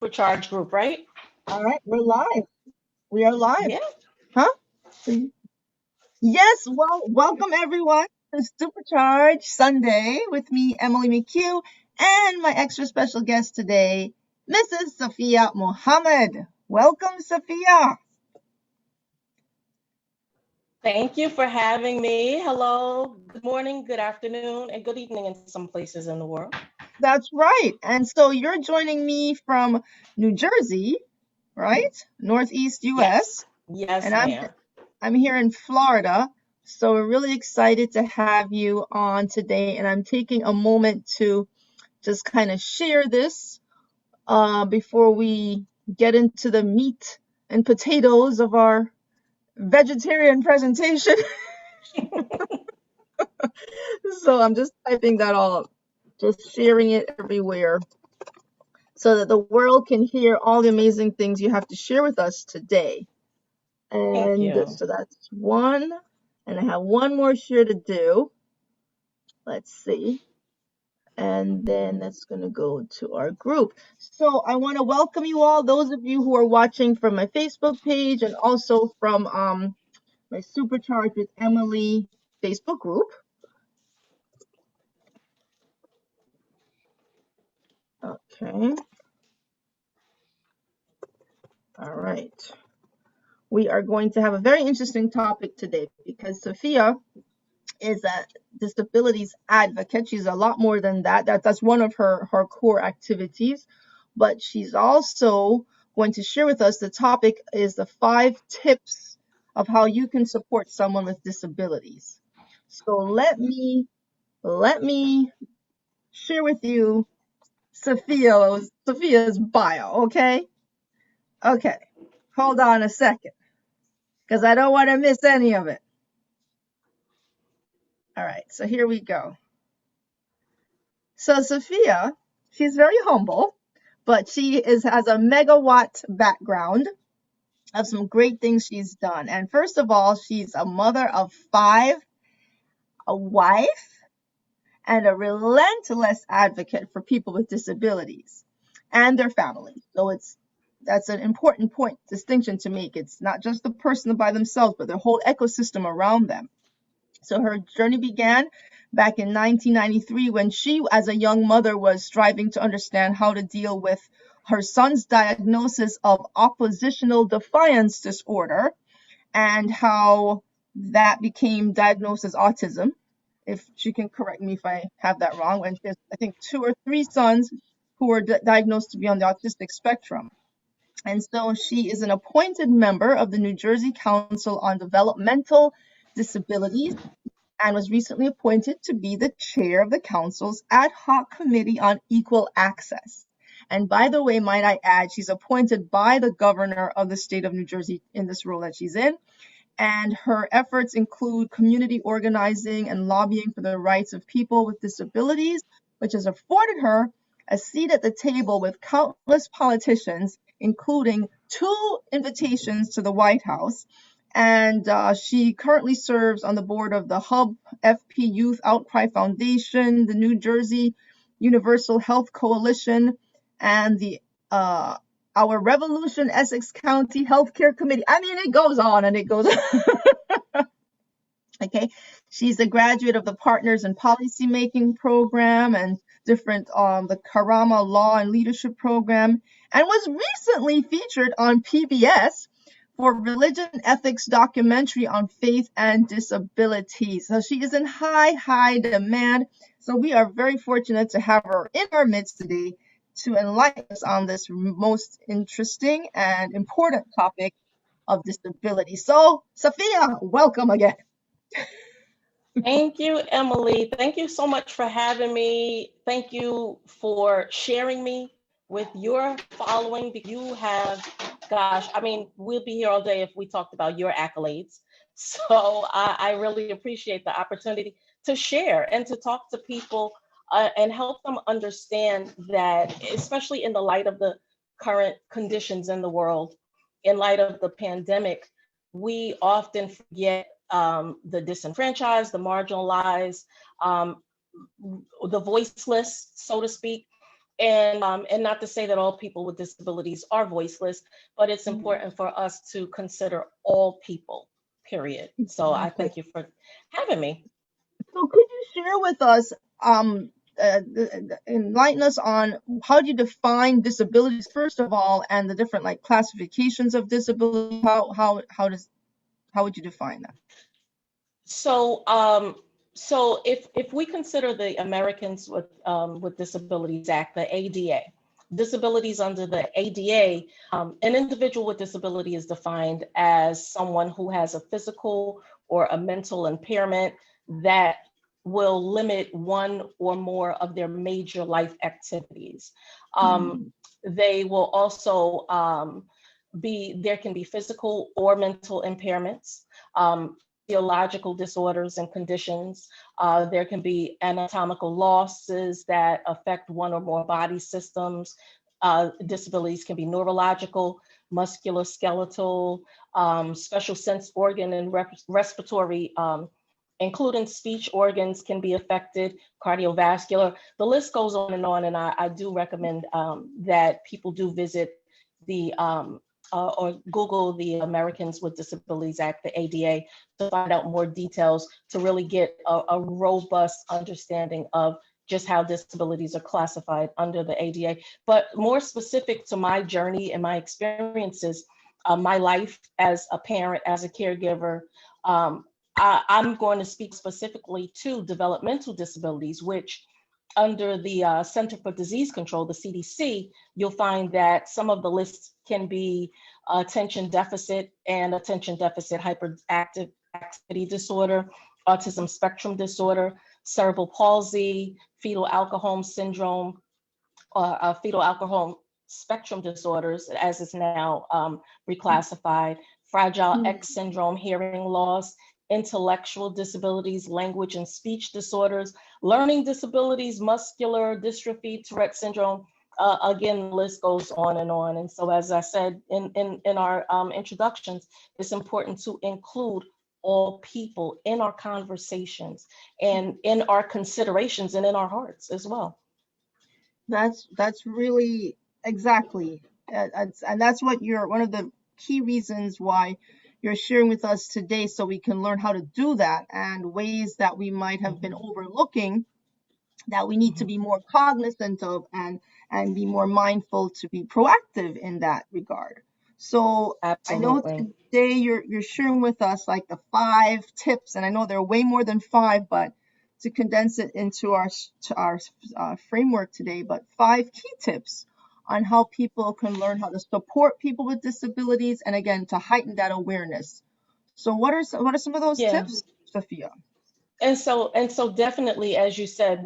Supercharged group, right? All right, we're live. We are live. Yeah. Huh? Yes, well, welcome everyone to Supercharged Sunday with me, Emily Mchugh, and my extra special guest today, Mrs. Safiyyah Muhammad. Welcome, Safiyyah. Thank you for having me. Hello, good morning, good afternoon, and good evening in some places in the world. That's right. And so you're joining me from New Jersey, right? Northeast US. Yes, And ma'am. I'm here in Florida. So we're really excited to have you on today. And I'm taking a moment to just kind of share this before we get into the meat and potatoes of our vegetarian presentation. So I'm just typing that all up, just sharing it everywhere so that the world can hear all the amazing things you have to share with us today. Thank you. And so that's one. And I have one more share to do. Let's see. And then that's going to go to our group. So I want to welcome you all, those of you who are watching from my Facebook page and also from my Supercharged with Emily Facebook group. Okay. All right. We are going to have a very interesting topic today because Safiyyah is a disabilities advocate. She's a lot more than that. That's one of her core activities. But she's also going to share with us, the topic is the 5 tips of how you can support someone with disabilities. So let me share with you Safiyyah's bio, okay? Okay. Hold on a second, because I don't want to miss any of it. All right, so here we go. So Safiyyah, she's very humble, but she has a megawatt background of some great things she's done. And first of all, she's a mother of 5, a wife, and a relentless advocate for people with disabilities and their families. So that's an important distinction to make. It's not just the person by themselves, but the whole ecosystem around them. So her journey began back in 1993 when she, as a young mother, was striving to understand how to deal with her son's diagnosis of oppositional defiance disorder and how that became diagnosed as autism. If she can correct me if I have that wrong, and there's, I think, 2 or 3 sons who were diagnosed to be on the autistic spectrum. And so she is an appointed member of the New Jersey Council on Developmental Disabilities and was recently appointed to be the chair of the council's ad hoc committee on equal access. And by the way, might I add, she's appointed by the governor of the state of New Jersey in this role that she's in. And her efforts include community organizing and lobbying for the rights of people with disabilities, which has afforded her a seat at the table with countless politicians, including 2 invitations to the White House. And she currently serves on the board of the Hub FP Youth Outcry Foundation, the New Jersey Universal Health Coalition, and the our Revolution Essex County Healthcare Committee. I mean, it goes on and it goes on. Okay, she's a graduate of the Partners in Policymaking program and different the Karama Law and Leadership program, and was recently featured on PBS for religion ethics documentary on faith and disabilities. So she is in high demand. So we are very fortunate to have her in our midst today to enlighten us on this most interesting and important topic of disability. So, Safiyyah, welcome again. Thank you, Emily. Thank you so much for having me. Thank you for sharing me with your following. You have, gosh, I mean, we'll be here all day if we talked about your accolades. So I really appreciate the opportunity to share and to talk to people and help them understand that, especially in the light of the current conditions in the world, in light of the pandemic, we often forget the disenfranchised, the marginalized, the voiceless, so to speak. And not to say that all people with disabilities are voiceless, but it's important for us to consider all people, period. So I Exactly. thank you for having me. So could you share with us, enlighten us on how do you define disabilities first of all, and the different like classifications of disability? How would you define that? So, so if we consider the Americans with Disabilities Act, the ADA, disabilities under the ADA, an individual with disability is defined as someone who has a physical or a mental impairment that will limit one or more of their major life activities. Um, Mm, they will also there can be physical or mental impairments. Physiological disorders and conditions. There can be anatomical losses that affect one or more body systems. Disabilities can be neurological, musculoskeletal, special sense organ and respiratory, including speech organs can be affected, cardiovascular. The list goes on, and I do recommend that people do visit the or Google the Americans with Disabilities Act, the ADA, to find out more details, to really get a robust understanding of just how disabilities are classified under the ADA. But more specific to my journey and my experiences, my life as a parent, as a caregiver, I'm going to speak specifically to developmental disabilities, which under the Center for Disease Control, the CDC, you'll find that some of the lists can be attention deficit and attention deficit hyperactive activity disorder, autism spectrum disorder, cerebral palsy, fetal alcohol syndrome, fetal alcohol spectrum disorders, as is now reclassified, Fragile mm, X syndrome, hearing loss, intellectual disabilities, language and speech disorders, learning disabilities, muscular dystrophy, Tourette syndrome. Again, the list goes on and on. And so, as I said in our introductions, it's important to include all people in our conversations and in our considerations and in our hearts as well. that's really exactly, and that's what you're one of the key reasons why you're sharing with us today, so we can learn how to do that and ways that we might have been Mhm, overlooking that we need to mhm. be more cognizant of, and be more mindful to be proactive in that regard. So I know Absolutely. today you're sharing with us like the 5 tips, and I know there are way more than 5, but to condense it into our framework today, but 5 key tips on how people can learn how to support people with disabilities, and again to heighten that awareness. So what are some of those Yeah. tips, Safiyyah? And so definitely, as you said,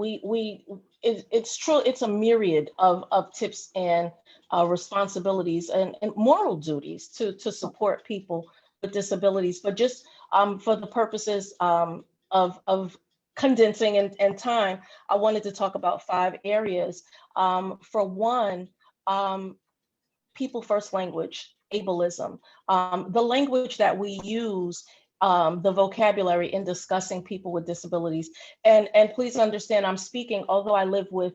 it's true. It's a myriad of tips and responsibilities and moral duties to support people with disabilities. But just for the purposes of condensing and time, I wanted to talk about 5 areas. For one, um, people first language, ableism, the language that we use, the vocabulary in discussing people with disabilities. And please understand, I'm speaking, although I live with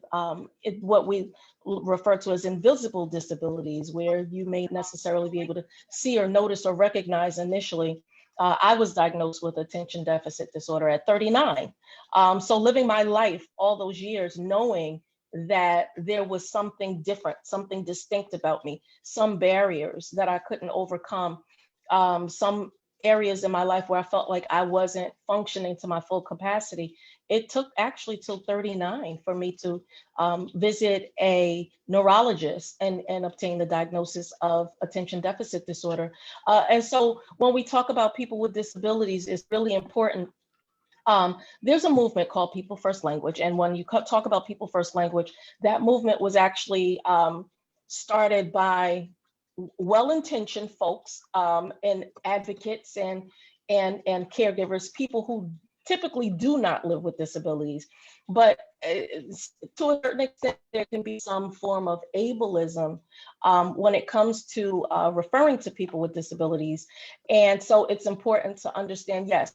what we refer to as invisible disabilities, where you may necessarily be able to see or notice or recognize initially. I was diagnosed with attention deficit disorder at 39. So living my life all those years knowing that there was something different, something distinct about me, some barriers that I couldn't overcome, some areas in my life where I felt like I wasn't functioning to my full capacity. It took actually till 39 for me to visit a neurologist and obtain the diagnosis of attention deficit disorder. And so when we talk about people with disabilities, it's really important. There's a movement called People First Language. And when you talk about People First Language, that movement was actually started by well-intentioned folks and advocates and caregivers, people who typically do not live with disabilities. But to a certain extent, there can be some form of ableism when it comes to referring to people with disabilities. And so it's important to understand, yes,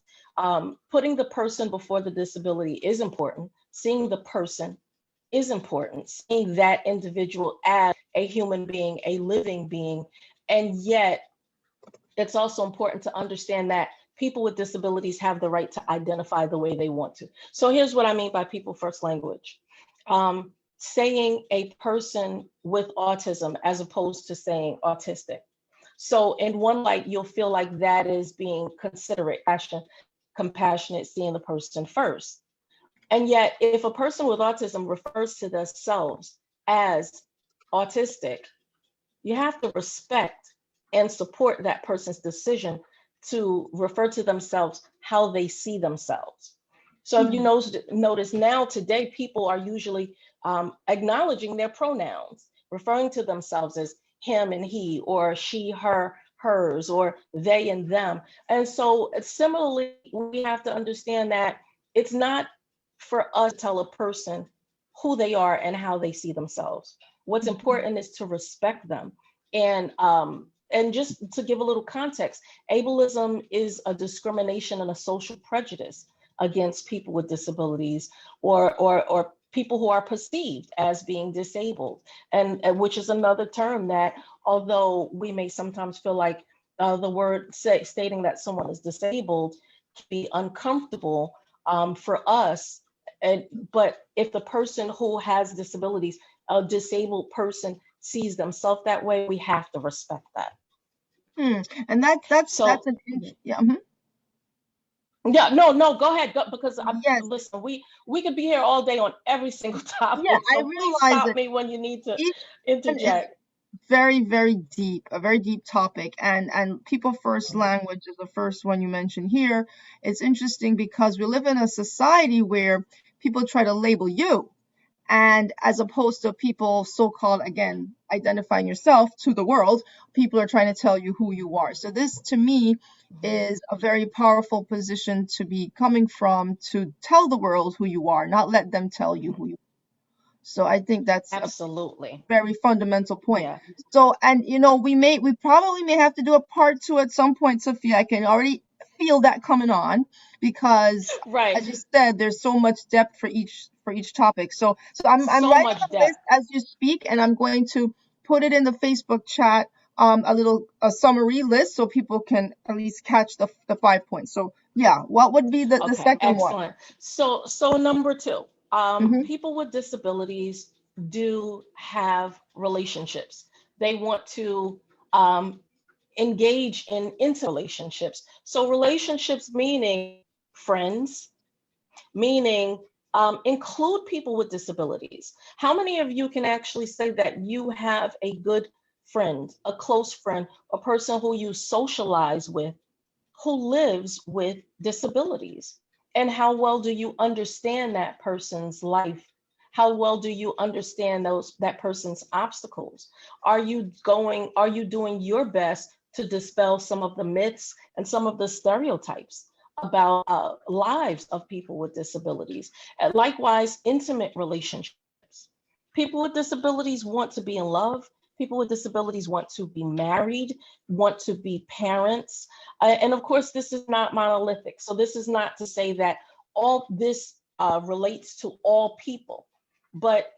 putting the person before the disability is important, seeing the person is important, seeing that individual as a human being, a living being. And yet, it's also important to understand that people with disabilities have the right to identify the way they want to. So here's what I mean by people first language. Saying a person with autism as opposed to saying autistic. So in one light, you'll feel like that is being considerate, compassionate, seeing the person first. And yet, if a person with autism refers to themselves as autistic, you have to respect and support that person's decision to refer to themselves how they see themselves. So if you notice now today, people are usually acknowledging their pronouns, referring to themselves as him and he, or she, her, hers, or they and them. And so similarly, we have to understand that it's not for us to tell a person who they are and how they see themselves. What's important is to respect them. And just to give a little context, ableism is a discrimination and a social prejudice against people with disabilities, or people who are perceived as being disabled, and which is another term that, although we may sometimes feel like the word stating that someone is disabled can be uncomfortable for us. But if the person who has disabilities, a disabled person, sees themselves that way, we have to respect that. And that's So an yeah. yeah, no, go ahead, because Yes, listen, we could be here all day on every single yeah, topic. I So please realize stop that me when you need to each one is interject. very, very deep, a very deep topic. And people first language is the first one you mentioned here. It's interesting because we live in a society where people try to label you, and as opposed to people so-called, again, identifying yourself to the world, people are trying to tell you who you are. So this to me is a very powerful position to be coming from, to tell the world who you are, not let them tell you who you are. So I think that's a Absolutely. very fundamental point. Yeah. So, and we probably may have to do a part two at some point, Safiyyah. I can already feel that coming on, because Right. as you said, there's so much depth for each topic. So I'm So writing much a list depth. as you speak, and I'm going to put it in the Facebook chat, a summary list, so people can at least catch the 5 points. So yeah, what would be the Okay, second one? excellent. So number two, Mm-hmm. people with disabilities do have relationships. They want to um, engage in intimate relationships. So relationships meaning friends, meaning include people with disabilities. How many of you can actually say that you have a good friend, a close friend, a person who you socialize with, who lives with disabilities? And how well do you understand that person's life? How well do you understand that person's obstacles? Are you doing your best to dispel some of the myths and some of the stereotypes about lives of people with disabilities? And likewise, intimate relationships. People with disabilities want to be in love. People with disabilities want to be married, want to be parents. And of course, this is not monolithic. So this is not to say that all this relates to all people, but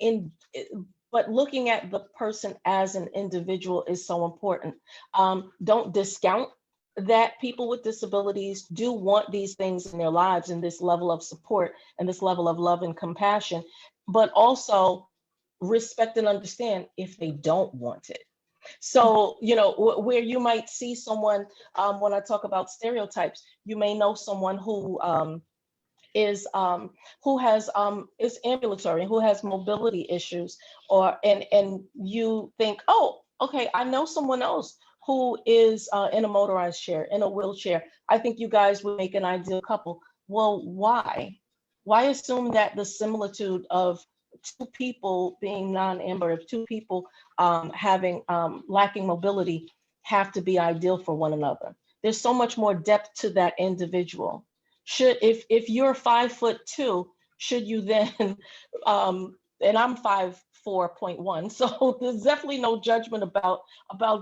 looking at the person as an individual is so important. Don't discount that people with disabilities do want these things in their lives, and this level of support and this level of love and compassion, but also respect and understand if they don't want it. So, where you might see someone, when I talk about stereotypes, you may know someone is who has is ambulatory, who has mobility issues, and you think, oh, okay, I know someone else who is in a motorized chair, in a wheelchair. I think you guys would make an ideal couple. Well, why? Why assume that the similitude of two people being non-ambulatory, of two people having lacking mobility, have to be ideal for one another? There's so much more depth to that individual. Should, if you're 5'2", should you then and I'm 5'4.1", so there's definitely no judgment about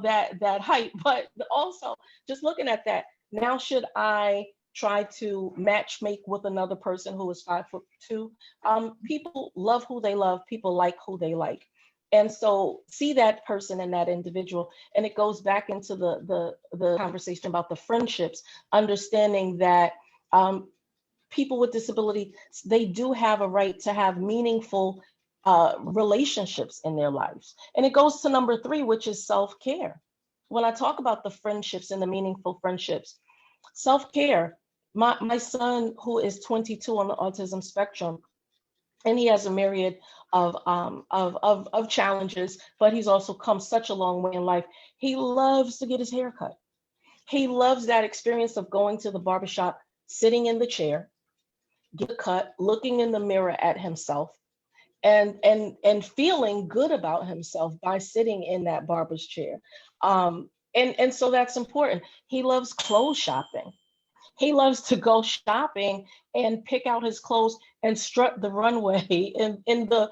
that height, but also just looking at that, now should I try to match make with another person who is 5'2". People love who they love. People like who they like. And so see that person and that individual. And it goes back into the conversation about the friendships, understanding that people with disability, they do have a right to have meaningful relationships in their lives. And it goes to number 3, which is self-care. When I talk about the friendships and the meaningful friendships, self-care, my son, who is 22 on the autism spectrum, and he has a myriad of challenges, but he's also come such a long way in life. He loves to get his hair cut. He loves that experience of going to the barbershop, sitting in the chair, get a cut, looking in the mirror at himself, and feeling good about himself by sitting in that barber's chair. And so that's important. He loves clothes shopping. He loves to go shopping and pick out his clothes and strut the runway in the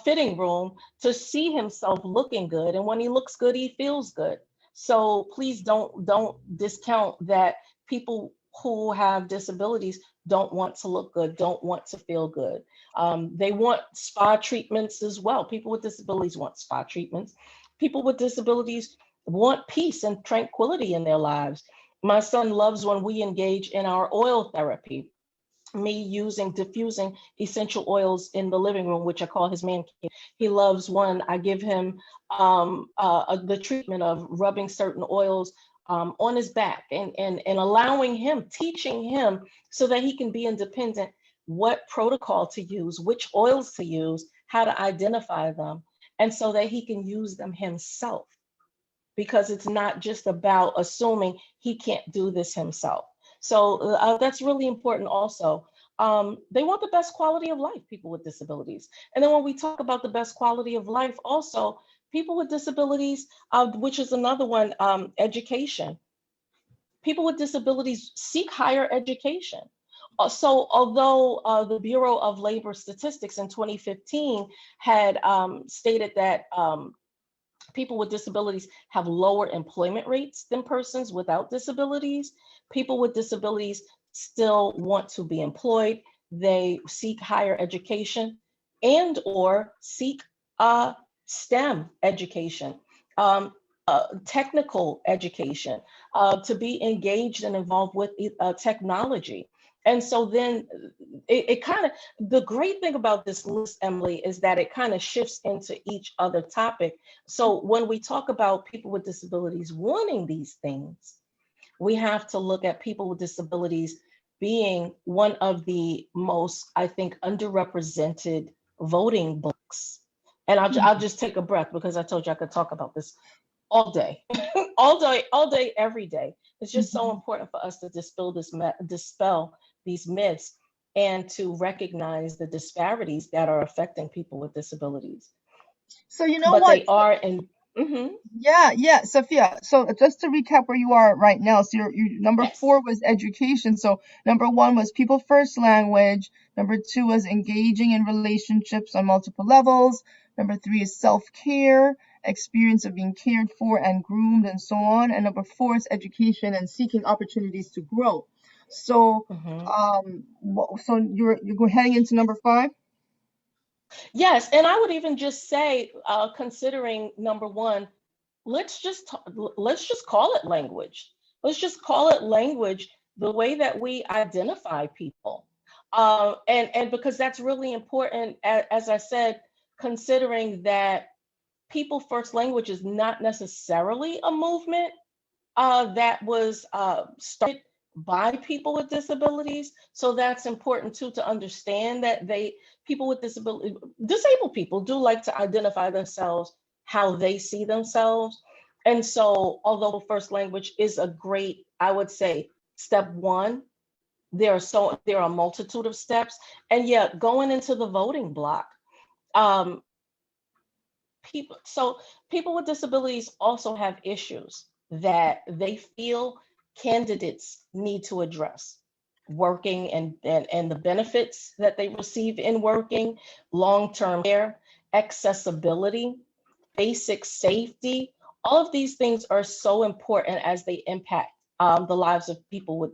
fitting room to see himself looking good. And when he looks good, he feels good. So please don't discount that people who have disabilities don't want to look good, don't want to feel good. They want spa treatments as well. People with disabilities want spa treatments. People with disabilities want peace and tranquility in their lives. My son loves when we engage in our oil therapy, me diffusing essential oils in the living room, which I call his man cave. He loves when I give him the treatment of rubbing certain oils on his back and allowing him, teaching him so that he can be independent, what protocol to use, which oils to use, how to identify them, and so that he can use them himself, because it's not just about assuming he can't do this himself. So that's really important also. They want the best quality of life, people with disabilities. And then when we talk about the best quality of life, also, people with disabilities, which is another one, education. People with disabilities seek higher education. So although the Bureau of Labor Statistics in 2015 had stated that people with disabilities have lower employment rates than persons without disabilities, people with disabilities still want to be employed. They seek higher education and or seek STEM education, technical education, to be engaged and involved with technology. And so then it kind of, the great thing about this list, Emily, is that it kind of shifts into each other topic. So when we talk about people with disabilities wanting these things, we have to look at people with disabilities being one of the most, I think, underrepresented voting blocks. And I'll just take a breath because I told you I could talk about this all day, all day, every day. It's just so important for us to dispel these myths and to recognize the disparities that are affecting people with disabilities. So you know But what? they are in. Mhm. Yeah, Safiyyah. So just to recap where you are right now. So your number Yes. 4 was education. So number 1 was people first language. Number 2 was engaging in relationships on multiple levels. Number 3 is self-care, experience of being cared for and groomed and so on. And number 4 is education and seeking opportunities to grow. So Mhm. so you're heading into number 5? Yes, and I would even just say, considering number 1, let's just call it language. Let's just call it language, the way that we identify people, and because that's really important, as I said, considering that people first language is not necessarily a movement that was started by people with disabilities. So that's important too, to understand that people with disabled people do like to identify themselves how they see themselves. And so although first language is a great, I would say, step one, there are a multitude of steps. And yet going into the voting block, um, people with disabilities also have issues that they feel candidates need to address. Working and the benefits that they receive in working, long-term care, accessibility, basic safety. All of these things are so important as they impact the lives of people with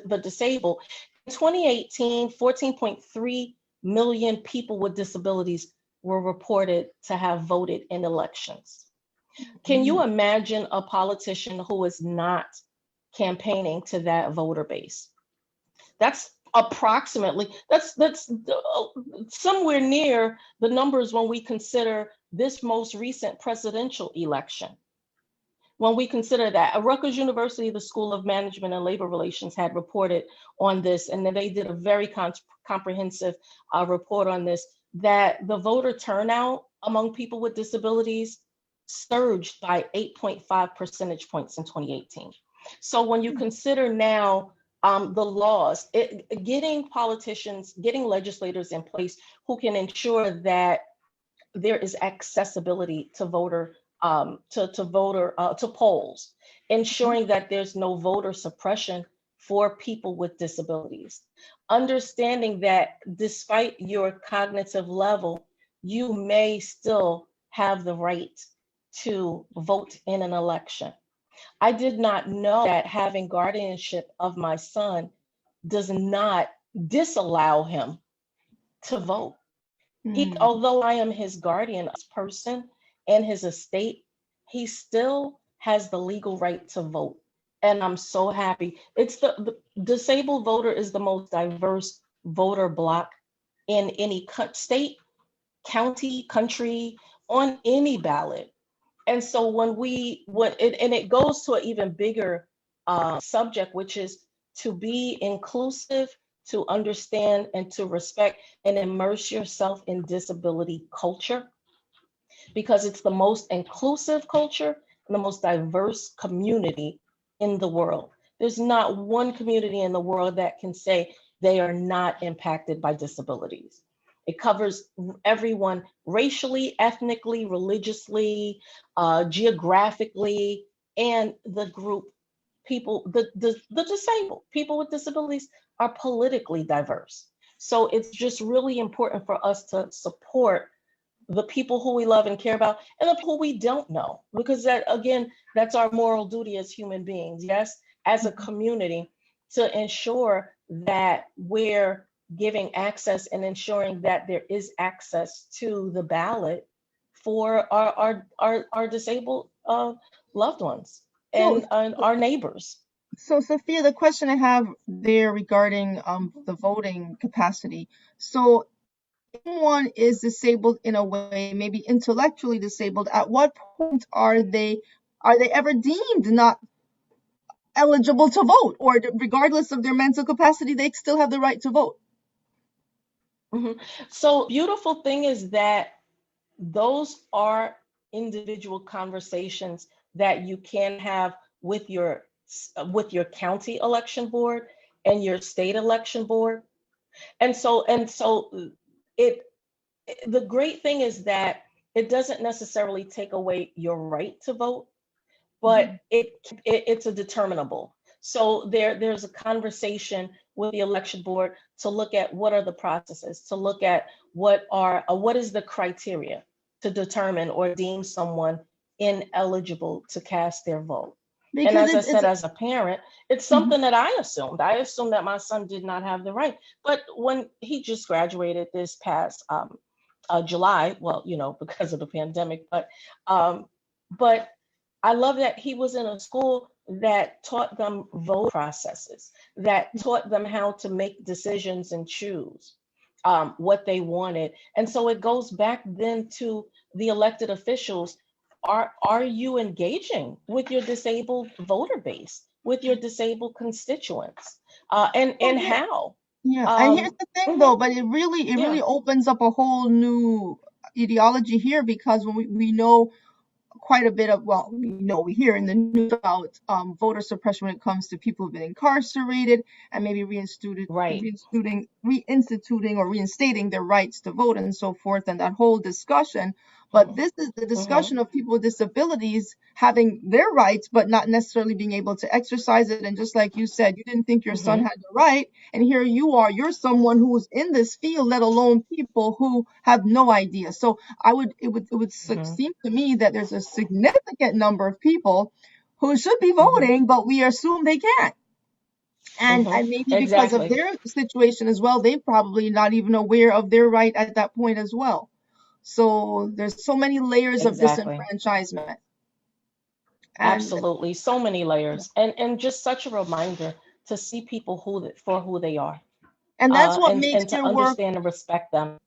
the disabled. In 2018, 14.3 million people with disabilities were reported to have voted in elections. Can you imagine a politician who is not campaigning to that voter base? That's approximately, that's somewhere near the numbers when we consider this most recent presidential election. When we consider that, at Rutgers University, the School of Management and Labor Relations had reported on this, and then they did a very comprehensive report on this, that the voter turnout among people with disabilities surged by 8.5 percentage points in 2018. So when you consider now the laws, getting politicians, getting legislators in place who can ensure that there is accessibility to to polls, ensuring that there's no voter suppression for people with disabilities, understanding that despite your cognitive level, you may still have the right to vote in an election. I did not know that having guardianship of my son does not disallow him to vote. Although I am his guardian person and his estate, he still has the legal right to vote. And I'm so happy. It's the disabled voter is the most diverse voter block in any state, county, country, on any ballot. And so and it goes to an even bigger subject, which is to be inclusive, to understand and to respect and immerse yourself in disability culture, because it's the most inclusive culture and the most diverse community in the world. There's not one community in the world that can say they are not impacted by disabilities. It covers everyone racially, ethnically, religiously, geographically, and the group people, the disabled, people with disabilities are politically diverse. So it's just really important for us to support the people who we love and care about and the people we don't know, because that, again, that's our moral duty as human beings, yes, as a community, to ensure that we're giving access and ensuring that there is access to the ballot for our disabled loved ones So, and our neighbors. so Safiyyah, the question I have there regarding the voting capacity. So, if someone is disabled in a way, maybe intellectually disabled, at what point are they ever deemed not eligible to vote, or regardless of their mental capacity, they still have the right to vote? So beautiful thing is that those are individual conversations that you can have with your county election board and your state election board. And so it the great thing is that it doesn't necessarily take away your right to vote, but it's a determinable. So there's a conversation with the election board to look at what are the processes, to look at what is the criteria to determine or deem someone ineligible to cast their vote. And Because as I it's said, as a parent, it's something that I assumed. I assumed that my son did not have the right. But when he just graduated this past July, well, because of the pandemic, but I love that he was in a school that taught them vote processes, that taught them how to make decisions and choose what they wanted. And so it goes back then to the elected officials. Are you engaging with your disabled voter base, with your disabled constituents, and yeah. how? Yeah, and here's Um, the thing mhm, though, but it really yeah, opens up a whole new ideology here, because when we know quite a bit of, well, we hear in the news about voter suppression when it comes to people who've been incarcerated and maybe right. reinstituting or reinstating their rights to vote and so forth, and that whole discussion. But Mhm, this is the mhm, discussion of people with disabilities having their rights, but not necessarily being able to exercise it. And just like you said, you didn't think your son mhm, had the right, and here you are, you're someone who's in this field, let alone people who have no idea. So it would mhm, seem to me that there's a significant number of people who should be voting, but we assume they can't. And maybe because of Exactly. their situation as well, they're probably not even aware of their right at that point as well. So there's so many layers of Exactly. disenfranchisement. And Absolutely. So many layers. And just such a reminder to see people for who they are. that's what makes And to your work. understand and respect them.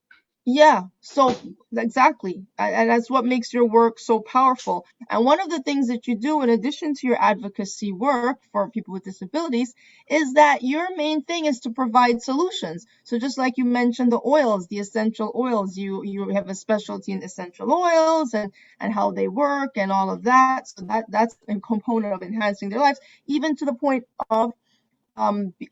Yeah, so exactly. And that's what makes your work so powerful. And one of the things that you do, in addition to your advocacy work for people with disabilities, is that your main thing is to provide solutions. So just like you mentioned the oils, the essential oils, you have a specialty in essential oils and how they work and all of that. So that's a component of enhancing their lives, even to the point of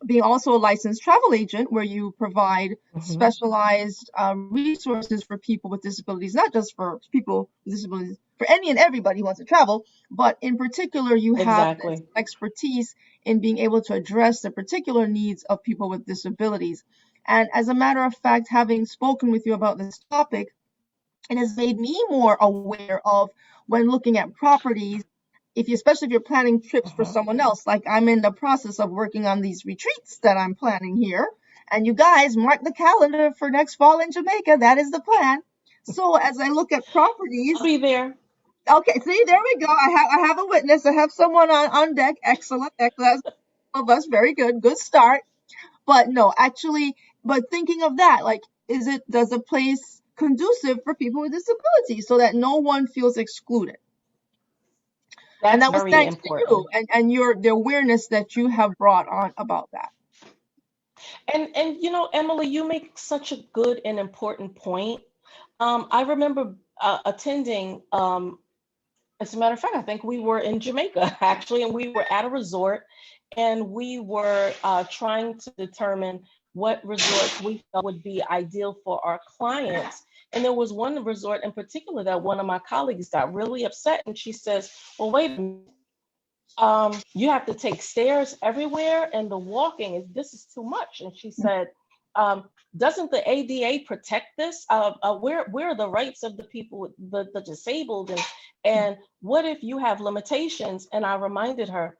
being also a licensed travel agent, where you provide Hmm. specialized resources for people with disabilities, not just for people with disabilities, for any and everybody who wants to travel, but in particular, you have this Exactly. expertise in being able to address the particular needs of people with disabilities. And as a matter of fact, having spoken with you about this topic, it has made me more aware of, when looking at properties, especially if you're planning trips for Hmm. someone else. Like, I'm in the process of working on these retreats that I'm planning here, and you guys mark the calendar for next fall in Jamaica. That is the plan. So as I look at I'll properties, be there. okay, see, there we go. I have a witness. I have someone on deck. Excellent, excellent. Of us, very good, good start. But no, actually, but thinking of that, like, does a place conducive for people with disabilities so that no one feels excluded? And That's that was very thanks to you important. and the awareness that you have brought on about that. And Emily, you make such a good and important point. I remember attending, as a matter of fact, I think we were in Jamaica actually, and we were at a resort, and we were trying to determine what resorts we felt would be ideal for our clients. And there was one resort in particular that one of my colleagues got really upset, and she says, "Well, wait a minute. You have to take stairs everywhere, and the walking is too much." And she said, "Doesn't the ADA protect this? Where are the rights of the people with the disabled, and what if you have limitations?" And I reminded her,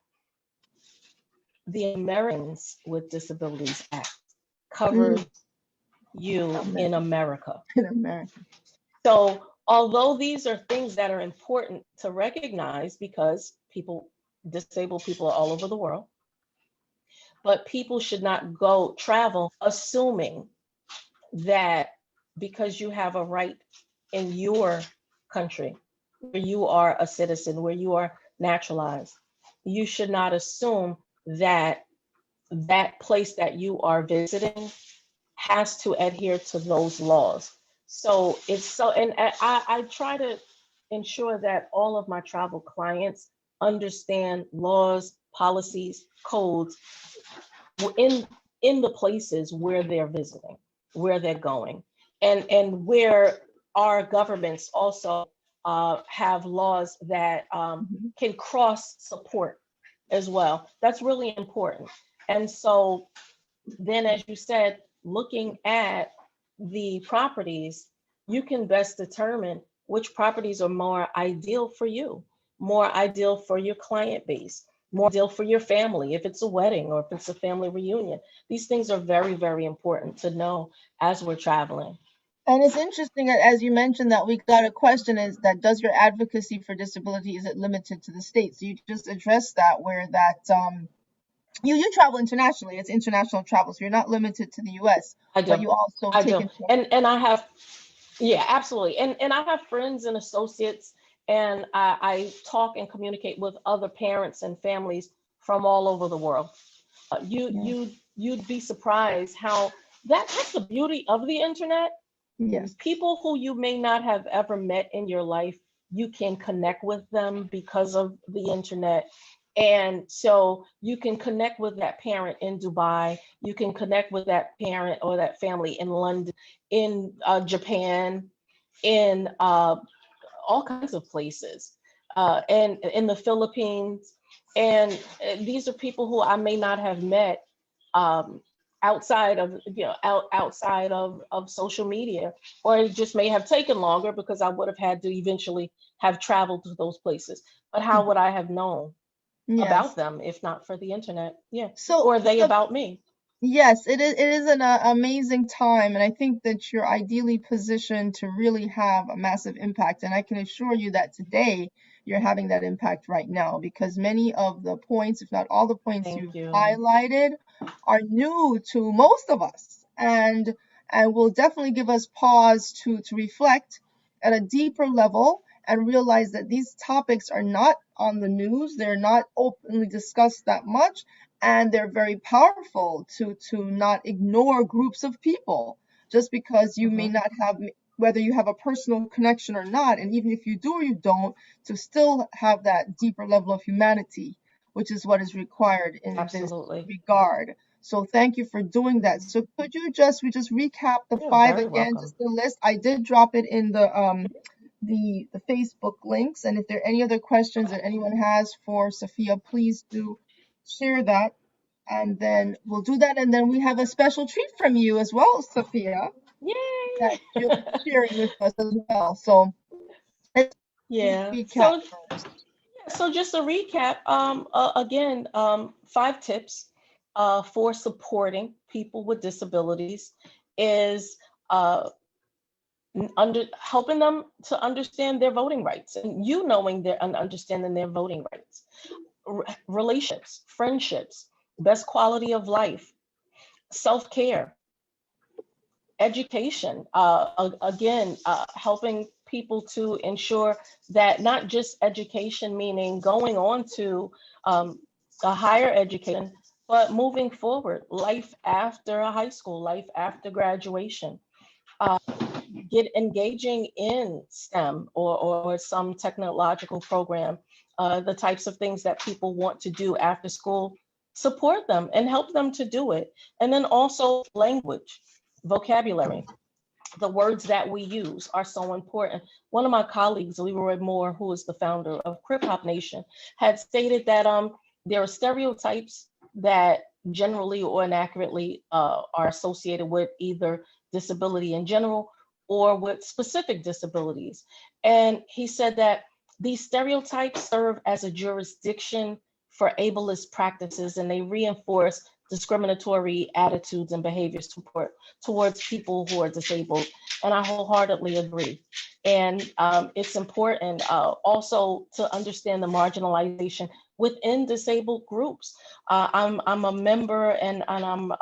the Americans with Disabilities Act covers Mm, you in America, America. in America. So although these are things that are important to recognize, because disabled people are all over the world, but people should not go travel assuming that because you have a right in your country, where you are a citizen, where you are naturalized, you should not assume that that place that you are visiting has to adhere to those laws. So and I try to ensure that all of my travel clients understand laws, policies, codes in the places where they're visiting, where they're going, and where our governments also have laws that Mhm. can cross support as well. That's really important. And so then, as you said, looking at the properties, you can best determine which properties are more ideal for you, more ideal for your client base, more ideal for your family, if it's a wedding or if it's a family reunion. These things are very, very important to know as we're traveling. And it's interesting that, as you mentioned, that we got a question, is that, does your advocacy for disability, is it limited to the states? You just addressed that, where that you travel internationally. It's international travel, so you're not limited to the US, I but do. you also I take do. into. And I have, yeah, absolutely. And I have friends and associates, and I talk and communicate with other parents and families from all over the world. Yeah. You'd be surprised how that's the beauty of the internet. Yes. People who you may not have ever met in your life, you can connect with them because of the internet. And so you can connect with that parent in Dubai, you can connect with that parent or that family in London, in Japan, in all kinds of places, and in the Philippines. And these are people who I may not have met um, outside of outside of social media, or it just may have taken longer because I would have had to eventually have traveled to those places. But how would I have known? Yes. about them if not for the internet. Yeah. So, Or they so about me. yes, it is an amazing time, and I think that you're ideally positioned to really have a massive impact. And I can assure you that today you're having that impact right now because many of the points, if not all the points Thank you've you. highlighted, are new to most of us, and will definitely give us pause to reflect at a deeper level and realize that these topics are not on the news, they're not openly discussed that much, and they're very powerful to not ignore groups of people just because you may Hmm. not have, whether you have a personal connection or not, and even if you do or you don't, to still have that deeper level of humanity, which is what is required in this Absolutely. regard. So thank you for doing that. Mhm. So could you just, we just recap the You're five very again, welcome. just the list? I did drop it in the Facebook links, and if there are any other questions that anyone has for Safiyyah, please do share that, and then we'll do that. And then we have a special treat from you as well, Safiyyah, that Yay. you'll be sharing with us as well. So let's Yeah. recap So first. so just a recap. Again, 5 tips for supporting people with disabilities is uh, under helping them to understand their voting rights, and you knowing their and understanding their voting rights, relationships, friendships, best quality of life, self care, education. Again, helping people to ensure that not just education, meaning going on to a higher education, but moving forward, life after high school, life after graduation. Get engaging in STEM or some technological program, the types of things that people want to do after school, support them and help them to do it. And then also language, vocabulary. The words that we use are so important. One of my colleagues, Leroy Moore, who is the founder of Crip Hop Nation, had stated that there are stereotypes that generally or inaccurately are associated with either disability in general or with specific disabilities. And he said that these stereotypes serve as a jurisdiction for ableist practices, and they reinforce discriminatory attitudes and behaviors towards people who are disabled. And I wholeheartedly agree. And it's important also to understand the marginalization within disabled groups. I'm a member and I'm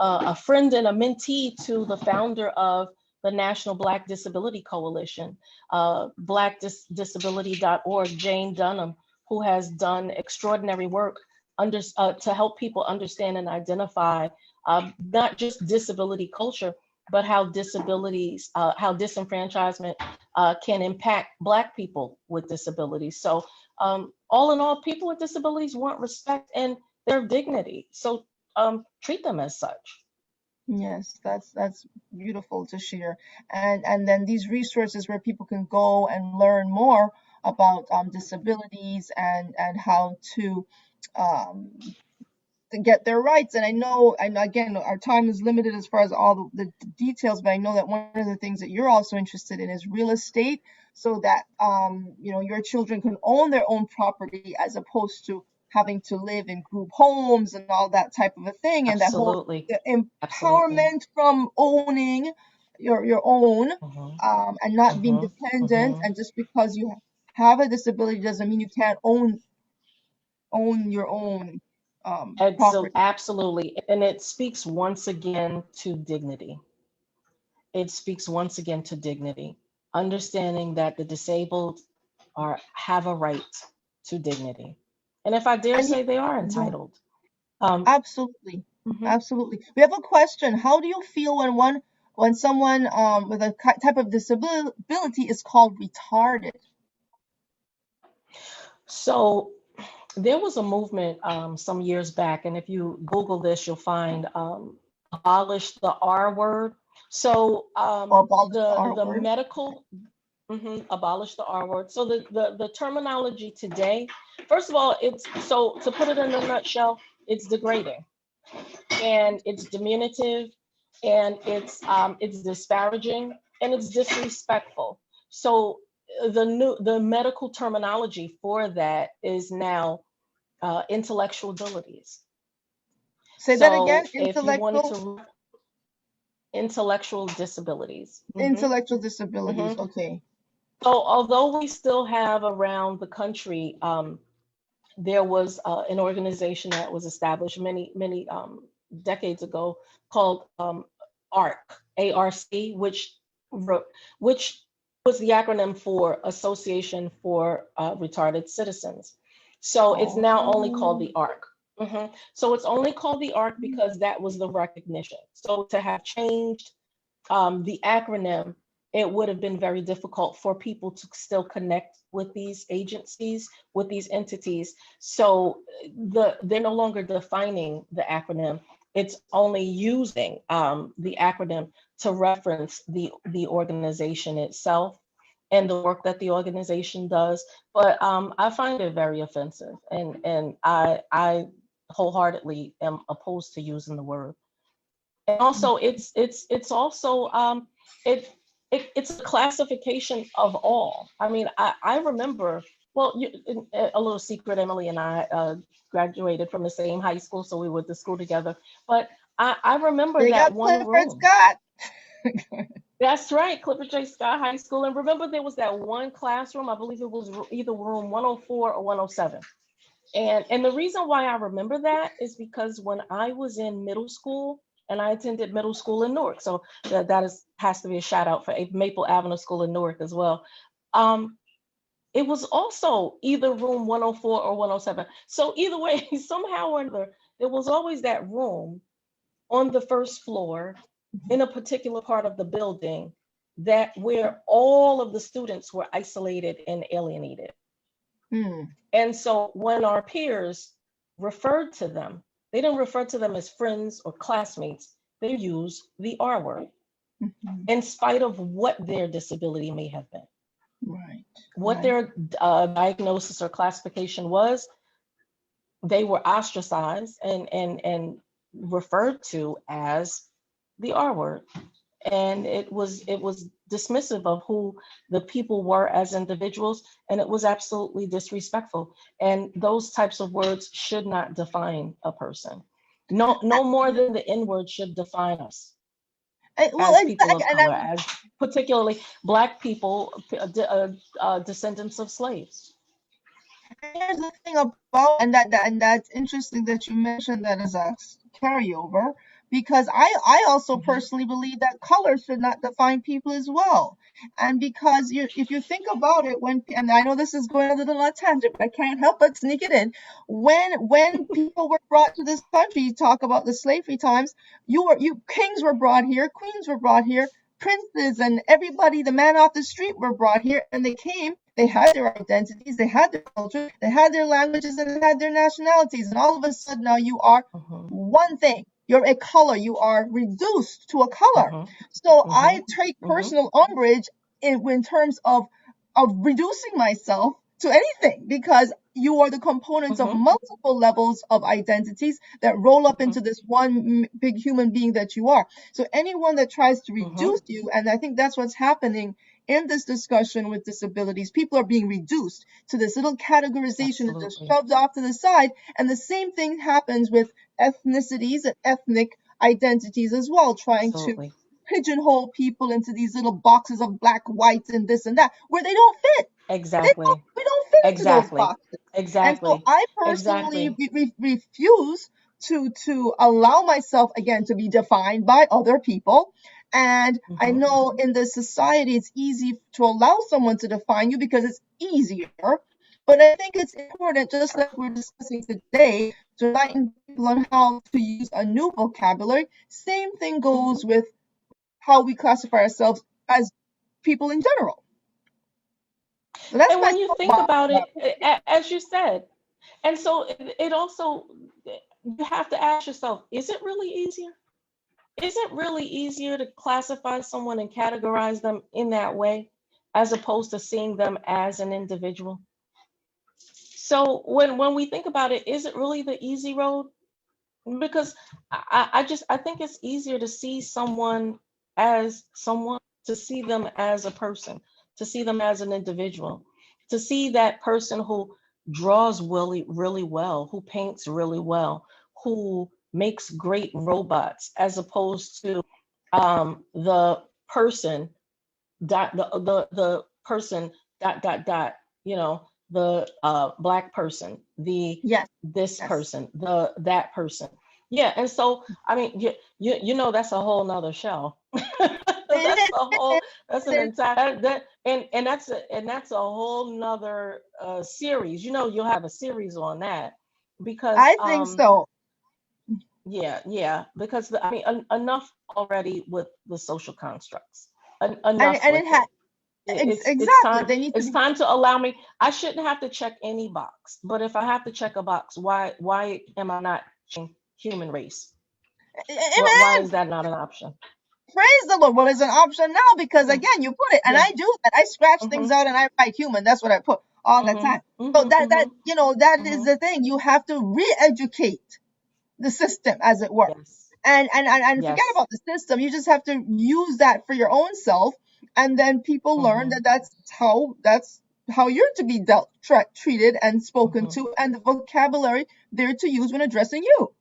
a friend and a mentee to the founder of the National Black Disability Coalition, blackdisability.org, Jane Dunham, who has done extraordinary work to help people understand and identify not just disability culture, but how disabilities, how disenfranchisement can impact Black people with disabilities. So, all in all, people with disabilities want respect and their dignity. So, treat them as such. Yes, that's beautiful to share. And then these resources where people can go and learn more about disabilities and how um, to get their rights. And I know, and again, our time is limited as far as all the details, but I know that one of the things that you're also interested in is real estate, so that your children can own their own property as opposed to having to live in group homes and all that type of a thing, and that whole Absolutely. the Absolutely. empowerment from owning your own, Hmm. and not being Hmm. dependent. Hmm. And just because you have a disability doesn't mean you can't own your own property. Absolutely. And it speaks once again to dignity. It speaks once again to dignity, understanding that the disabled have a right to dignity. And if I dare And say, they are yeah, entitled. Um, absolutely, mhm. absolutely. We have a question. How do you feel when someone with a type of disability is called retarded? So there was a movement some years back, and if you Google this, you'll find abolish the R word. So Or abolish the the R the word? medical abolish the R word. So the terminology today, first of all, it's so to put it in a nutshell, it's degrading and it's diminutive and it's disparaging and it's disrespectful. So the medical terminology for that is now intellectual abilities. Say that again. So if you wanted to, intellectual disabilities. Intellectual disabilities. Mm-hmm. Okay. So although we still have around the country, there was an organization that was established many decades ago called ARC, ARC, which was the acronym for Association for Retarded Citizens. So it's now only called the ARC. So it's only called the ARC because that was the recognition. So to have changed the acronym, it would have been very difficult for people to still connect with these agencies, with these entities. So they're no longer defining the acronym. It's only using the acronym to reference the organization itself and the work that the organization does. But I find it very offensive, and I wholeheartedly am opposed to using the word. And also, it's also it's a classification of all. I mean, I remember. Well, a little secret, Emily and I graduated from the same high school, so we went to school together. But I remember They that got one Clifford room. Scott. That's right, Clifford J. Scott High School. And remember, there was that one classroom. I believe it was either room 104 or 107. And the reason why I remember that is because when I was in middle school, and I attended middle school in Newark, so has to be a shout out for Maple Avenue School in Newark as well. It was also either room 104 or 107. So either way, somehow or another, there was always that room on the first floor in a particular part of the building that where all of the students were isolated and alienated. And so when our peers referred to them, they didn't refer to them as friends or classmates. They used the R word, in spite of what their disability may have been. Right. What their diagnosis or classification was, they were ostracized and referred to as the R word. And it was dismissive of who the people were as individuals, and it was absolutely disrespectful. And those types of words should not define a person. No more than the N word should define us as people of color, as particularly Black people, descendants of slaves. Here's the thing about, and that's interesting that you mentioned that as a carryover, because I also personally believe that color should not define people as well. And because if you think about it, and I know this is going a little on a tangent, but I can't help but sneak it in. When people were brought to this country, you talk about the slavery times, kings were brought here, queens were brought here, princes and everybody, the man off the street were brought here, and they had their identities, they had their culture, they had their languages, and they had their nationalities. And all of a sudden now you are one thing. You're a color. You are reduced to a color. So I take personal umbrage in terms of reducing myself to anything, because you are the components of multiple levels of identities that roll up into this one big human being that you are. So anyone that tries to reduce you, and I think that's what's happening in this discussion with disabilities, people are being reduced to this little categorization and just shoved off to the side. And the same thing happens with ethnicities and ethnic identities as well, trying to pigeonhole people into these little boxes of black, whites, and this and that, where they don't fit. Exactly. We don't fit into those boxes. And so I personally refuse to allow myself again to be defined by other people. And I know in this society it's easy to allow someone to define you because it's easier. But I think it's important, just like we're discussing today, to enlighten people on how to use a new vocabulary. Same thing goes with how we classify ourselves as people in general. So that's and when you think about it, as you said, and so it also, you have to ask yourself, is it really easier? Is it really easier to classify someone and categorize them in that way, as opposed to seeing them as an individual? So when we think about it, is it really the easy road? Because I think it's easier to see someone as someone, to see them as a person, to see them as an individual, to see that person who draws really, really well, who paints really well, who makes great robots, as opposed to the person the person you know, the black person, the Yes, this yes. person, the that person. Yeah, and so I mean, you know, that's a whole nother show. That's a whole, that's an entire and that's a whole nother series. You know, you'll have a series on that because I think so. yeah, because I mean enough already with the social constructs. Enough And it with had it. It's exactly. time, They need to it's be. time to allow me. I shouldn't have to check any box, but if I have to check a box, why am I not checking human race? Why Amen. is that not an option? Praise the Lord. Well, it's an option now because Yeah, again, you put it, and yeah. I do that. I scratch things Mhm. out and I write human. That's what I put all the Mhm. time. So Mhm. that Mhm. that is Mhm. the thing. You have to re-educate the system, as it were, Yes. and forget Yes. about the system. You just have to use that for your own self, and then people learn Mhm. that that's how you're to be treated and spoken Mhm. to, and the vocabulary they're to use when addressing you.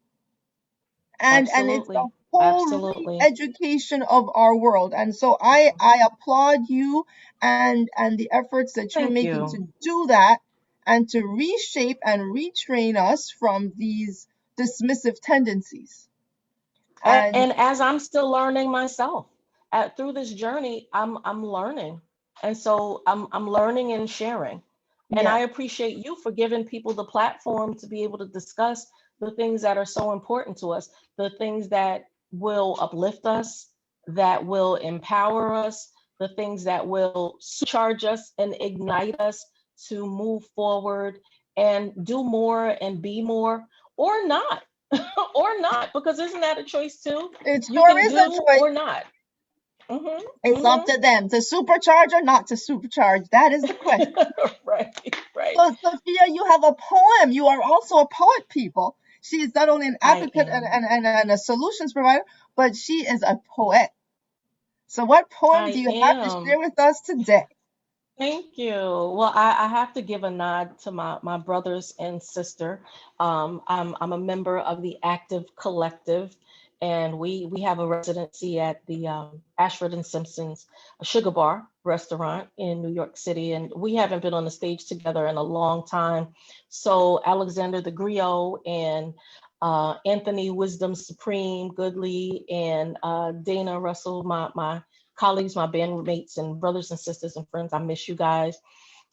And it's a Absolutely. whole Absolutely. re-education of our world. And so Mhm. I applaud you and the efforts that you're Thank making you. to do that and to reshape and retrain us from these dismissive tendencies. And And as I'm still learning myself, through this journey, I'm learning, and so I'm learning and sharing. And yeah, I appreciate you for giving people the platform to be able to discuss the things that are so important to us, the things that will uplift us, that will empower us, the things that will charge us and ignite us to move forward and do more and be more, or not. Or not, because isn't that a choice too? it You sure can is a do choice. or not. Hmm. It's up Hmm. to them to supercharge or not to supercharge. That is the question. Right, right. So, Sophia, you have a poem. You are also a poet, people. She is not only an I advocate am. and a solutions provider, but she is a poet. So, what poem do I you have to share am. with us today? Thank you. Well, I have to give a nod to my brothers and sister. I'm a member of the Active Collective, and we have a residency at the Ashford and Simpson's Sugar Bar restaurant in New York City, and we haven't been on the stage together in a long time. So Alexander the Griot and Anthony Wisdom Supreme Goodley and Dana Russell, my colleagues, my bandmates, and brothers and sisters and friends. I miss you guys.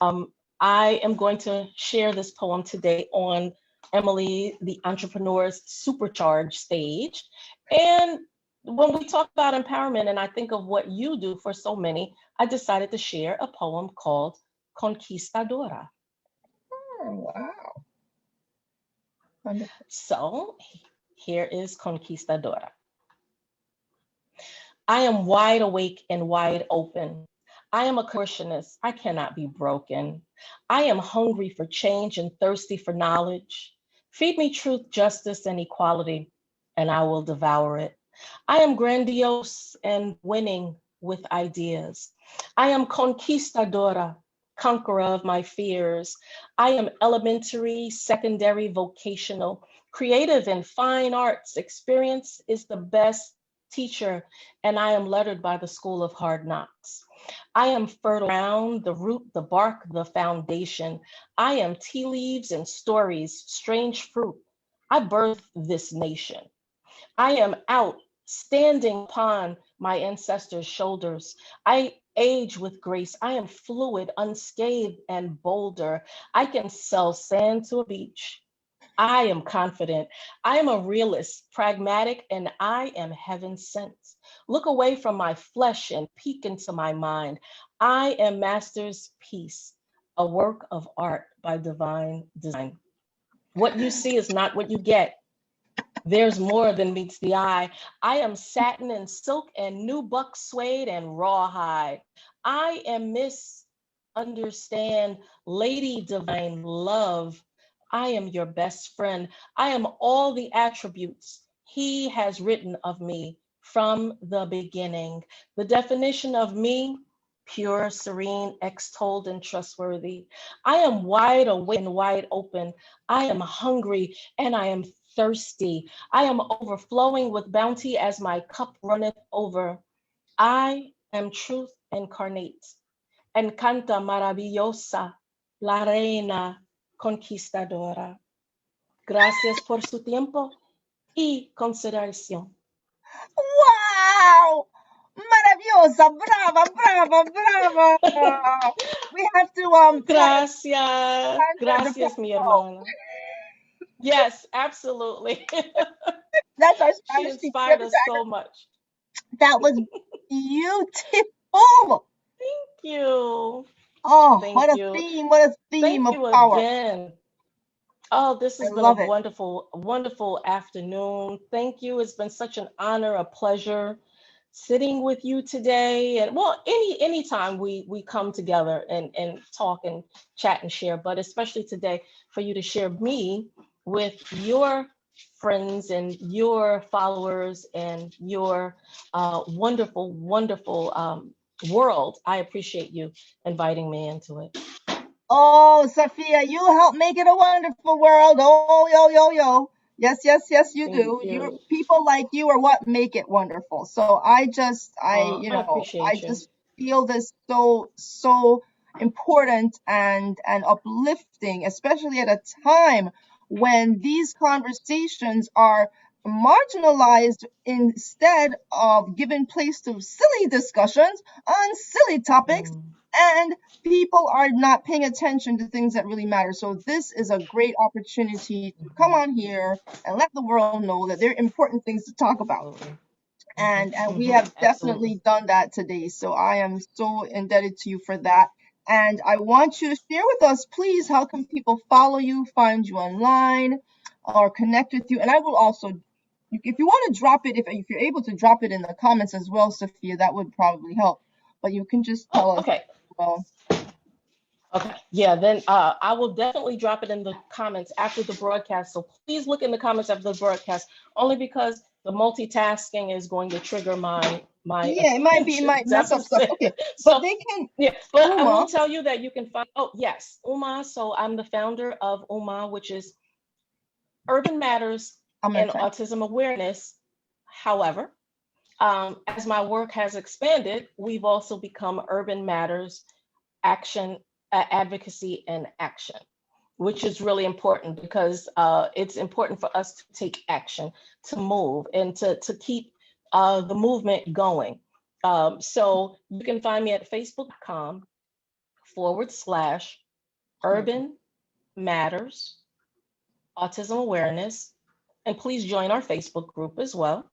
Um, I am going to share this poem today on Emily, the Entrepreneur's Supercharged stage. And when we talk about empowerment, and I think of what you do for so many, I decided to share a poem called Conquistadora. Oh, wow. Wonderful. So here is Conquistadora. I am wide awake and wide open. I am a contortionist. I cannot be broken. I am hungry for change and thirsty for knowledge. Feed me truth, justice, and equality, and I will devour it. I am grandiose and winning with ideas. I am conquistadora, conqueror of my fears. I am elementary, secondary, vocational, creative in fine arts. Experience is the best teacher, and I am lettered by the school of hard knocks. I am fertile ground, the root, the bark, the foundation. I am tea leaves and stories, strange fruit. I birthed this nation. I am out, standing upon my ancestors' shoulders. I age with grace. I am fluid, unscathed, and bolder. I can sell sand to a beach. I am confident. I am a realist, pragmatic, and I am heaven sent. Look away from my flesh and peek into my mind. I am master's piece, a work of art by divine design. What you see is not what you get. There's more than meets the eye. I am satin and silk and nubuck suede and rawhide. I am Miss Understand, Lady Divine Love. I am your best friend. I am all the attributes he has written of me from the beginning. The definition of me, pure, serene, extolled, and trustworthy. I am wide awake and wide open. I am hungry and I am thirsty. I am overflowing with bounty as my cup runneth over. I am truth incarnate. Encanta maravillosa, la reina conquistadora. Gracias por su tiempo y consideración. Wow! Maravillosa! Brava, brava, brava! We have to Gracias. translate the Gracias, mi poem. hermana. Yes, absolutely. That's our She Spanish teacher. inspired us so much. That was beautiful. Thank you. Oh, Thank what a you. theme! What a theme Thank of you power. again. Oh, this I has been a love it. wonderful, wonderful afternoon. Thank you. It's been such an honor, a pleasure sitting with you today. And well, anytime we come together and talk and chat and share, but especially today for you to share me with your friends and your followers and your wonderful, wonderful world. I appreciate you inviting me into it. Oh, Safiyyah, you help make it a wonderful world. Oh, yo, yo, yo. Yes, yes, yes, you Thank do. You you. people like you are what make it wonderful. So I I appreciate you. just feel this so important and uplifting, especially at a time when these conversations are marginalized instead of giving place to silly discussions on silly topics. Mm. And people are not paying attention to things that really matter. So this is a great opportunity to come on here and let the world know that there are important things to talk about. Absolutely. And we have Absolutely. definitely done that today. So I am so indebted to you for that. And I want you to share with us, please, how can people follow you, find you online, or connect with you? And I will also, if you want to drop it, if you're able to drop it in the comments as well, Safiyyah, that would probably help. But you can just Oh, tell us, okay. well. Okay. Yeah, then I will definitely drop it in the comments after the broadcast. So please look in the comments after the broadcast, only because the multitasking is going to trigger my Yeah, it attention might mess up stuff. deficit. Okay, but So they can, yeah, but I will Uma, tell you that you can find, oh yes, Uma. So I'm the founder of Uma, which is Urban Matters I'm gonna and type. Autism Awareness. However, as my work has expanded, we've also become Urban Matters Action, Advocacy and Action, which is really important because it's important for us to take action, to move, and to keep the movement going. So you can find me at facebook.com/Urban Matters Autism Awareness. And please join our Facebook group as well,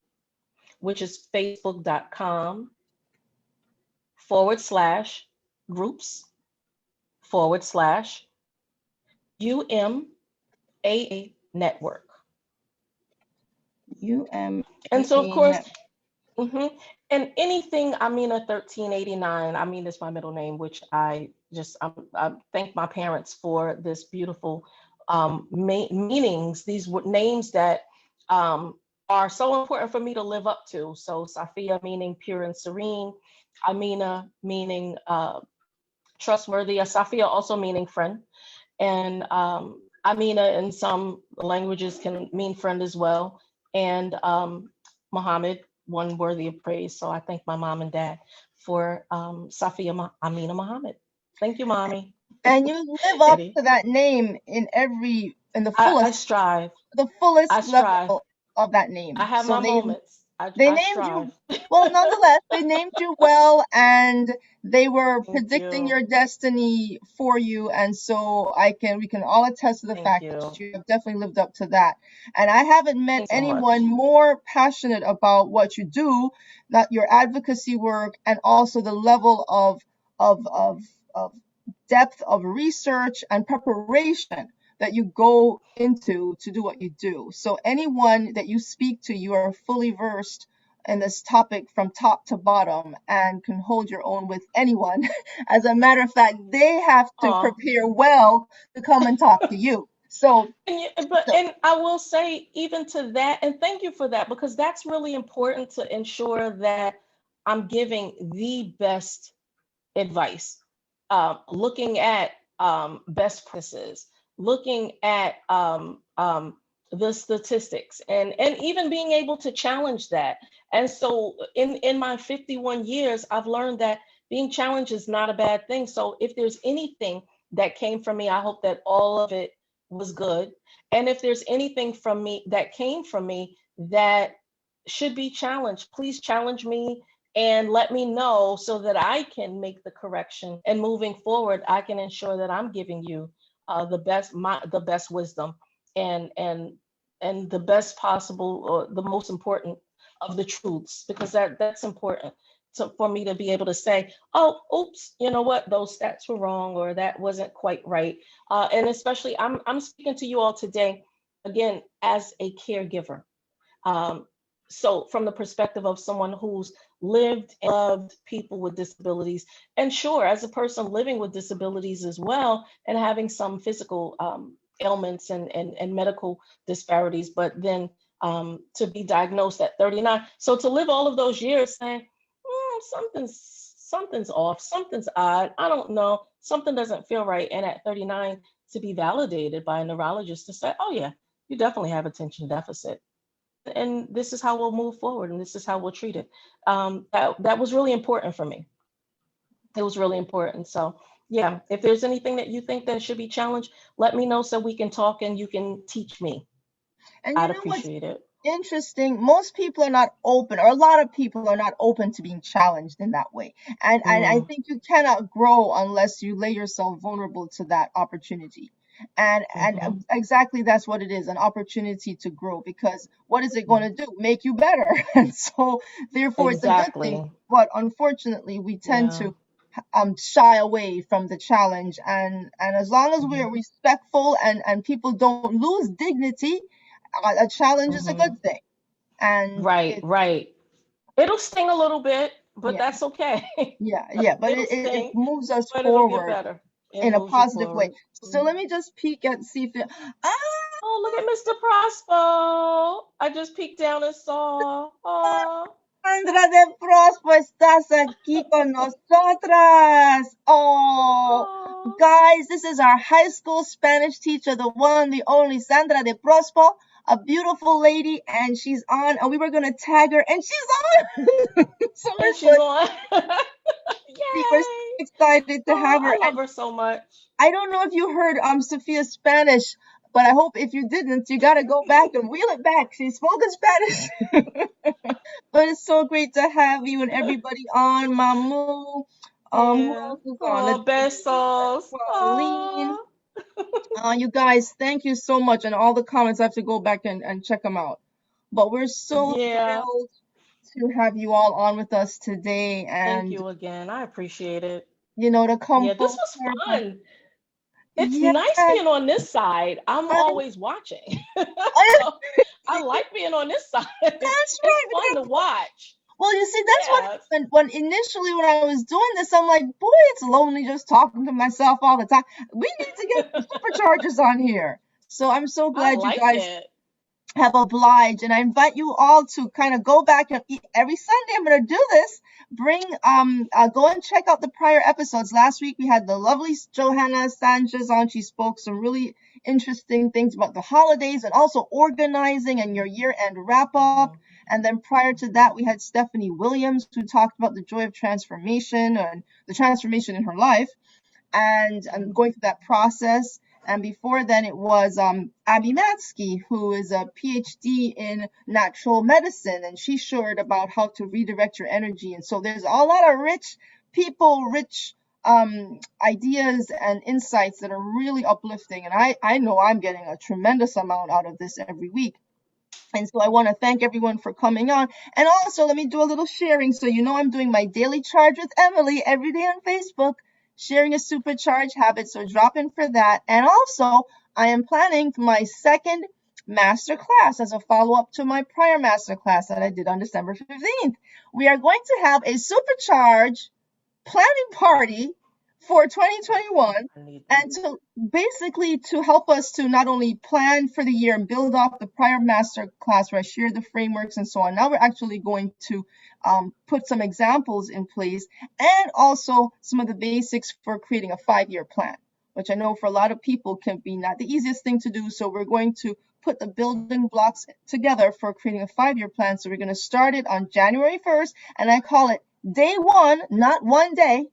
which is facebook.com/groups/UMAA Network. And so, of UMAA course, net. mhm. And anything Amina 1389, Amina is my middle name, which I thank my parents for this beautiful meanings, these names that are so important for me to live up to. So Safiyyah meaning pure and serene, Amina meaning trustworthy, Safiyyah also meaning friend, and Amina in some languages can mean friend as well, and Muhammad, one worthy of praise. So I thank my mom and dad for Safiyyah Amina Muhammad. Thank you, mommy. And you live up Eddie. to that name in I strive. the I fullest strive. level of that I name. have So my moments. they I named strive. you, well, nonetheless, they named you well, and they were Thank predicting you. your destiny for you. And so we can all attest to the Thank fact that you. you have definitely lived up to that. And I haven't met Thanks so much. anyone more passionate about what you do, not your advocacy work, and also the level of of of depth of research and preparation that you go into to do what you do. So anyone that you speak to, you are fully versed in this topic from top to bottom and can hold your own with anyone. As a matter of fact, they have to Aw. prepare well to come and talk to you. So, so And I will say even to that, and thank you for that, because that's really important to ensure that I'm giving the best advice, looking at best practices, looking at the statistics, and even being able to challenge that. And so in my 51 years, I've learned that being challenged is not a bad thing. So if there's anything that came from me, I hope that all of it was good. And if there's anything from me that came from me that should be challenged, please challenge me and let me know so that I can make the correction. And moving forward, I can ensure that I'm giving you the best wisdom and the best possible, or the most important of the truths, because that's important for me to be able to say, oh, oops, you know what, those stats were wrong, or that wasn't quite right. And especially, I'm speaking to you all today, again, as a caregiver. Um, so from the perspective of someone who's lived and loved people with disabilities, and sure, as a person living with disabilities as well, and having some physical ailments and medical disparities, but then to be diagnosed at 39. So to live all of those years saying, something's off, something's odd, I don't know, something doesn't feel right. And at 39, to be validated by a neurologist to say, oh yeah, you definitely have attention deficit, and this is how we'll move forward, and this is how we'll treat it. That was really important for me. It was really important. So yeah, if there's anything that you think that should be challenged, let me know so we can talk and you can teach me. And you I'd know what's appreciate it. interesting? Most people are not open, or a lot of people are not open to being challenged in that way. And I Mm, think you cannot grow unless you lay yourself vulnerable to that opportunity. And hmm. exactly that's what it is, an opportunity to grow, because what is it going Yeah, to do? Make you better. And so therefore it's a good thing. exactly. But unfortunately, we tend Yeah. to shy away from the challenge, and as long as Hmm. we're respectful and people don't lose dignity, a challenge is a Hmm. good thing. And Right, it, right. It'll sting a little bit, but yeah, that's okay. yeah, but It'll it sting, moves us but it'll get forward better. It in a moves you positive way. forward. So Mhm. let me just peek and see if it, Oh, look at Mr. Prospo. I just peeked down and saw. Oh, Sandra de Prospo, estás aquí con nosotras. Oh, oh. guys, this is our high school Spanish teacher, the one, the only Sandra de Prospo, a beautiful lady, and she's on, and we were going to tag her, and she's on. So And she's on. we're so Yay. excited to Oh, have her. I love And her so much. I don't know if you heard Safiyyah's Spanish, but I hope if you didn't, you got to go back and wheel it back. She spoke in Spanish. But it's so great to have you and everybody on. Mamu, who Yeah. else is on? Oh, Let's see. besos. Pauline. Oh, You guys, thank you so much. And all the comments, I have to go back and check them out. But we're so yeah. thrilled to have you all on with us today, Thank and you again. I appreciate it. to come Yeah, this full was circle. fun. It's Yeah. nice being on this side. I'm I, always watching. I, So I like being on this side. that's It's right. We fun to gotta. watch. Well, you see, that's what Yeah, happened when initially when I was doing this. I'm like, boy, it's lonely just talking to myself all the time. We need to get some superchargers on here. So I'm so I glad you like guys it. have obliged, and I invite you all to kind of go back and every Sunday. I'm going to do this. Bring go and check out the prior episodes. Last week we had the lovely Johanna Sanchez on. She spoke some really interesting things about the holidays and also organizing and your year-end wrap-up. Mhm, And then prior to mhm, that, we had Stephanie Williams, who talked about the joy of transformation and the transformation in her life, and mhm, going through that process. And before then, it was Abby Matsky, who is a PhD in natural medicine, and she shared about how to redirect your energy. And so there's a lot of rich people, rich ideas and insights that are really uplifting. And I know I'm getting a tremendous amount out of this every week. And so I want to thank everyone for coming on. And also, let me do a little sharing. So, I'm doing my daily charge with Emily every day on Facebook, sharing a supercharge habit. So, drop in for that. And also, I am planning my second master class as a follow up to my prior master class that I did on December 15th. We are going to have a supercharge planning party for 2021, I need that. and to basically to help us to not only plan for the year and build off the prior master class where I shared the frameworks and so on. Now we're actually going to put some examples in place and also some of the basics for creating a 5-year plan, which I know for a lot of people can be not the easiest thing to do. So we're going to put the building blocks together for creating a 5-year plan. So we're going to start it on January 1st, and I call it day one, not one day.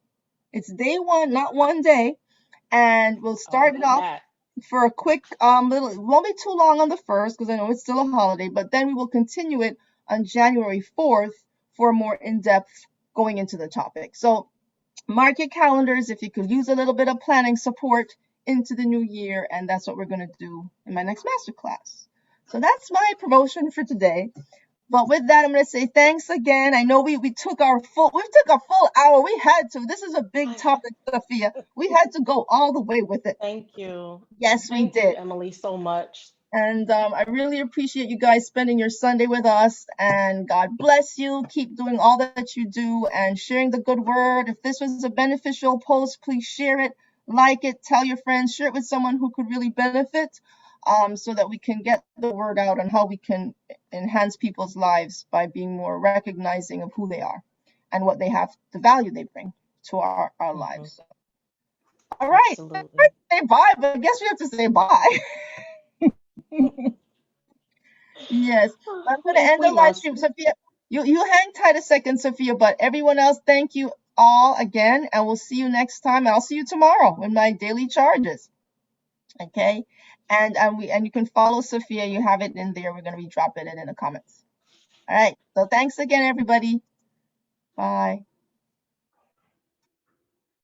It's day one, not one day. And we'll start it off for a quick little, it won't be too long on the 1st because I know it's still a holiday, but then we will continue it on January 4th for more in-depth going into the topic. So mark your calendars if you could use a little bit of planning support into the new year, and that's what we're going to do in my next masterclass. So that's my promotion for today. But with that, I'm going to say thanks again. I know we took a full hour. We had to. This is a big topic, Safiyyah. We had to go all the way with it. Thank you. Yes, we Thank you, did. Emily, so much. And I really appreciate you guys spending your Sunday with us. And God bless you. Keep doing all that you do and sharing the good word. If this was a beneficial post, please share it, like it, tell your friends, share it with someone who could really benefit, so that we can get the word out on how we can enhance people's lives by being more recognizing of who they are and what they have, the value they bring to our lives. All right. Absolutely. Say bye, but I guess we have to say bye. Yes, I'm going to If end we the live must. stream. Safiyyah, you hang tight a second, Safiyyah, but everyone else, thank you all again, and we'll see you next time. I'll see you tomorrow with my daily charges. Okay, and you can follow Safiyyah. You have it in there. We're going to be dropping it in the comments. All right. So thanks again, everybody. Bye.